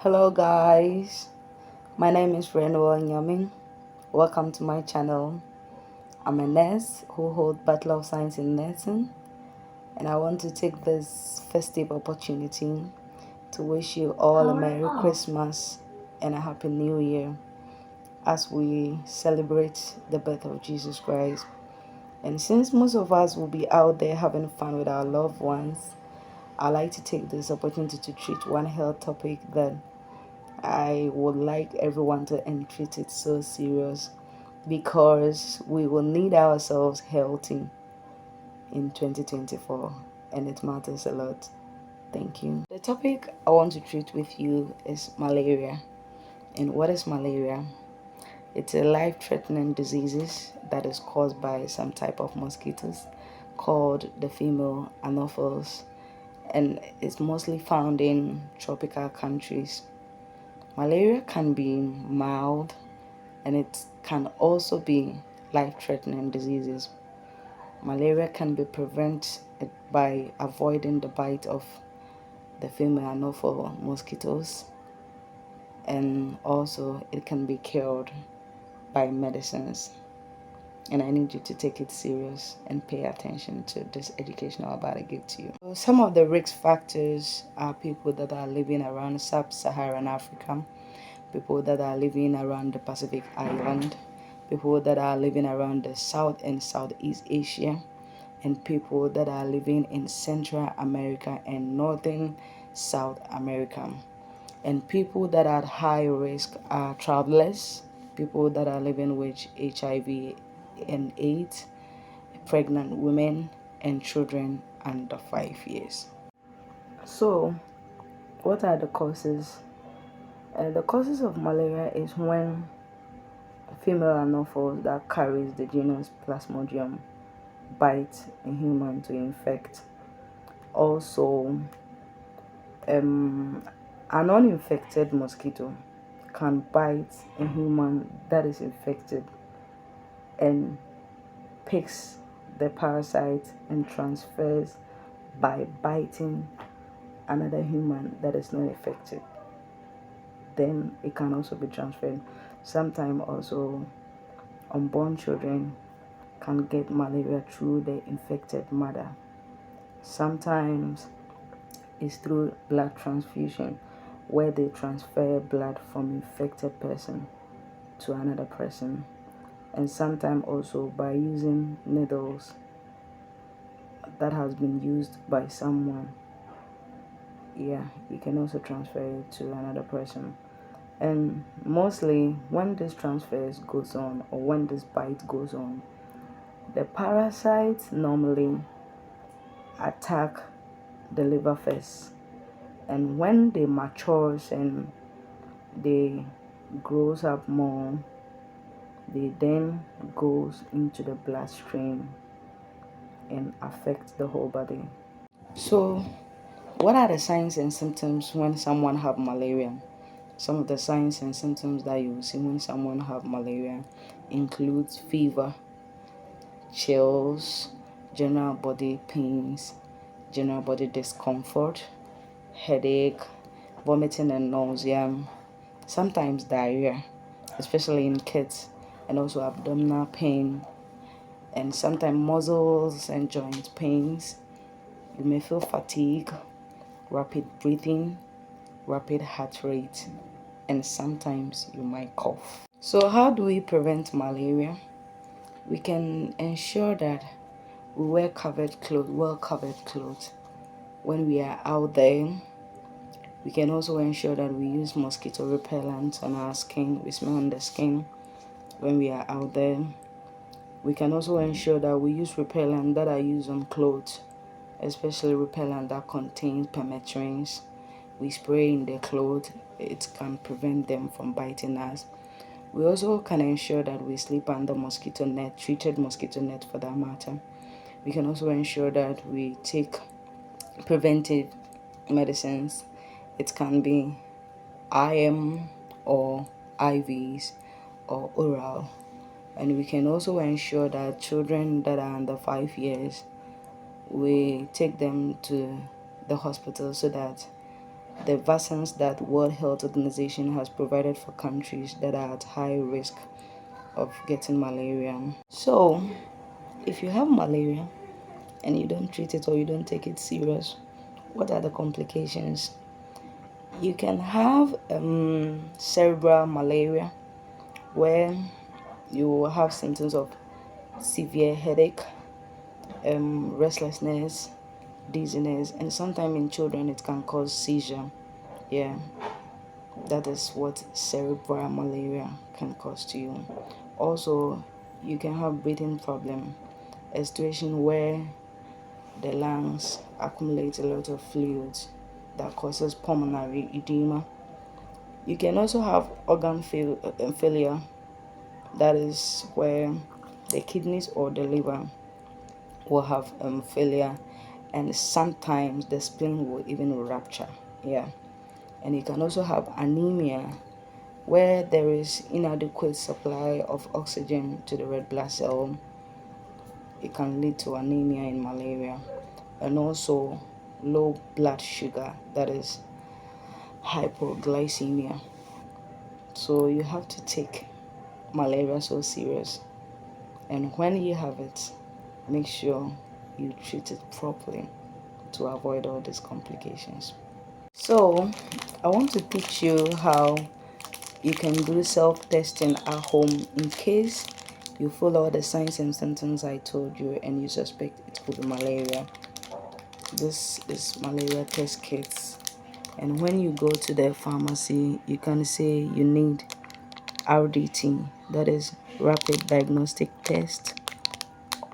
Hello guys, my name is Renwa Nyamin. Welcome to my channel. I'm a nurse who holds Bachelor of Science in Nursing, and I want to take this festive opportunity to wish you all a Merry Christmas and a Happy New Year as we celebrate the birth of Jesus Christ. And since most of us will be out there having fun with our loved ones, I'd like to take this opportunity to treat one health topic that I would like everyone to treat it so serious, because we will need ourselves healthy in 2024 and it matters a lot. Thank you. The topic I want to treat with you is malaria. And what is malaria? It's a life-threatening disease that is caused by some type of mosquitoes called the female anopheles, and it's mostly found in tropical countries. Malaria can be mild and it can also be life-threatening diseases. Malaria can be prevented by avoiding the bite of the female anopheles mosquitoes, and also it can be cured by medicines. And I need you to take it serious and pay attention to this education I'm about to give to you. So some of the risk factors are people that are living around sub-Saharan Africa, people that are living around the Pacific Island, people that are living around the South and Southeast Asia, and people that are living in Central America and Northern South America. And people that are at high risk are travelers, people that are living with HIV and AIDS, pregnant women, and children under 5 years. So, what are the causes? The causes of malaria is when female anopheles that carries the genus Plasmodium bite a human to infect. Also, an uninfected mosquito can bite a human that is infected and picks the parasite and transfers by biting another human that is not infected. Then it can also be transferred. Sometimes also unborn children can get malaria through the infected mother. Sometimes it's through blood transfusion, where they transfer blood from infected person to another person. And sometimes also by using needles that has been used by someone. Yeah, you can also transfer it to another person. And mostly when this transfers goes on, or when this bite goes on, the parasites normally attack the liver first, and when they matures and they grows up more, they then goes into the bloodstream and affects the whole body. So what are the signs and symptoms when someone have malaria? Some of the signs and symptoms that you will see when someone have malaria includes fever, chills, general body pains, general body discomfort, headache, vomiting and nausea, sometimes diarrhea, especially in kids, and also abdominal pain, and sometimes muscles and joint pains. You may feel fatigue, rapid breathing, rapid heart rate, and sometimes you might cough. So how do we prevent malaria? We can ensure that we wear well covered clothes when we are out there. We can also ensure that we use mosquito repellent on our skin. We smell on the skin when we are out there. We can also ensure that we use repellent that are used on clothes, especially repellent that contains permetrines. We spray in the clothes. It can prevent them from biting us. We also can ensure that we sleep under mosquito net, treated mosquito net for that matter. We can also ensure that we take preventive medicines. It can be IM or IVs or oral. And we can also ensure that children that are under 5 years, we take them to the hospital so that the vaccines that World Health Organization has provided for countries that are at high risk of getting malaria. So if you have malaria and you don't treat it or you don't take it serious, what are the complications? You can have cerebral malaria, where you will have symptoms of severe headache, restlessness, dizziness, and sometimes in children it can cause seizure. Yeah, that is what cerebral malaria can cause to you. Also, you can have breathing problem, a situation where the lungs accumulate a lot of fluids that causes pulmonary edema. You can also have organ failure, that is where the kidneys or the liver will have failure, and sometimes the spleen will even rupture. Yeah, and you can also have anemia, where there is inadequate supply of oxygen to the red blood cell. It can lead to anemia in malaria, and also low blood sugar, that is hypoglycemia. So you have to take malaria so serious, and when you have it, make sure you treat it properly to avoid all these complications. So I want to teach you how you can do self-testing at home in case you follow the signs and symptoms I told you and you suspect it could be malaria. This is malaria test kits, and when you go to the pharmacy, you can say you need RDT, that is rapid diagnostic test,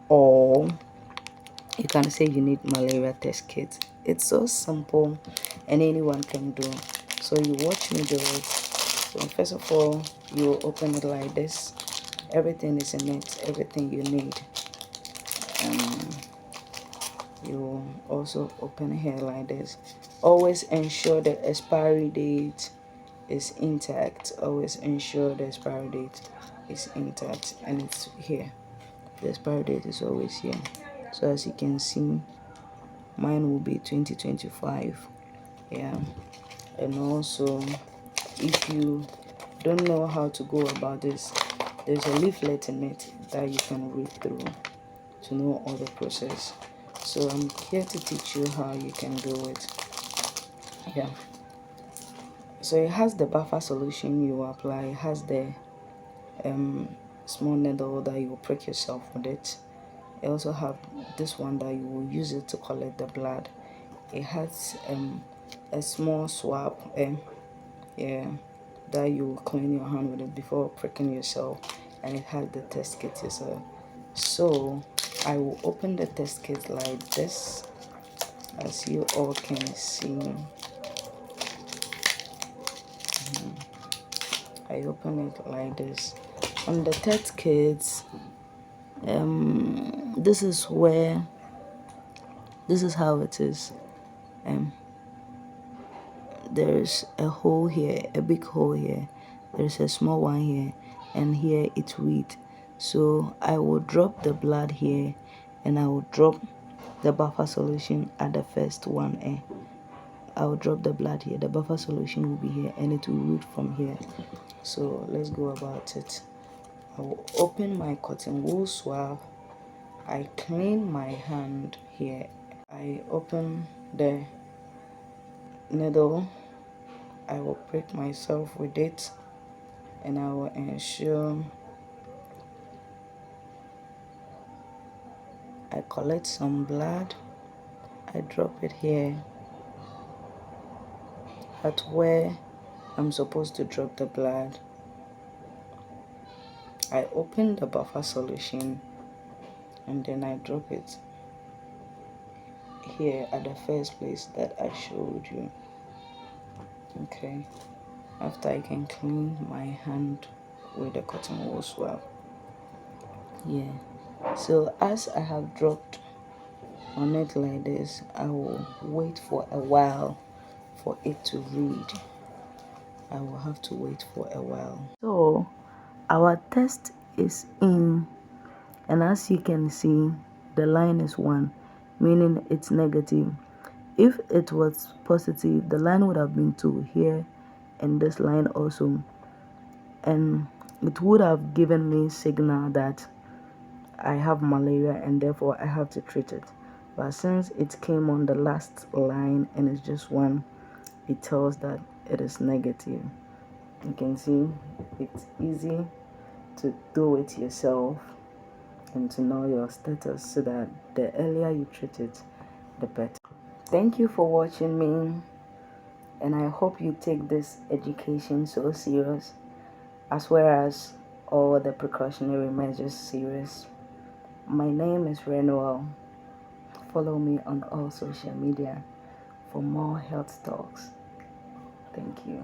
or you can say you need malaria test kit. It's so simple and anyone can do. So you watch me do it. So first of all, you open it like this. Everything is in it, everything you need. You also open here like this. Always ensure the expiry date is intact. Always ensure the expiry date is intact, and it's here. The expiry date is always here. So as you can see, mine will be 2025. Yeah, and also if you don't know how to go about this, there's a leaflet in it that you can read through to know all the process. So I'm here to teach you how you can do it. Yeah, so it has the buffer solution you apply. It has the small needle that you will prick yourself with it. It also have this one that you will use it to collect the blood. It has a small swab, yeah, that you will clean your hand with it before pricking yourself, and it has the test kit yourself. So I will open the test kit like this, as you all can see. I open it like this. On the test kits, this is how it is. There's a hole here, a big hole here, there's a small one here, and here it reads. So I will drop the blood here, and I will drop the buffer solution at the first one. I will drop the blood here, the buffer solution will be here, and it will read from here. So let's go about it. I will open my cotton wool swab. I clean my hand here. I open the needle. I will prick myself with it, and I will ensure I collect some blood. I drop it here at where I'm supposed to drop the blood. I open the buffer solution, and then I drop it here at the first place that I showed you. Okay, after I can clean my hand with the cotton wool swab. Yeah, so as I have dropped on it like this, I will wait for a while for it to read. I will have to wait for a while. So our test is in, and as you can see, the line is 1, meaning it's negative. If it was positive, the line would have been to here and this line also, and it would have given me signal that I have malaria and therefore I have to treat it. But since it came on the last line and it's just one, it tells that it is negative. You can see it's easy to do it yourself and to know your status, so that the earlier you treat it, the better. Thank you for watching me, and I hope you take this education so serious, as well as all the precautionary measures serious. My name is Renwell. Follow me on all social media for more health talks. Thank you.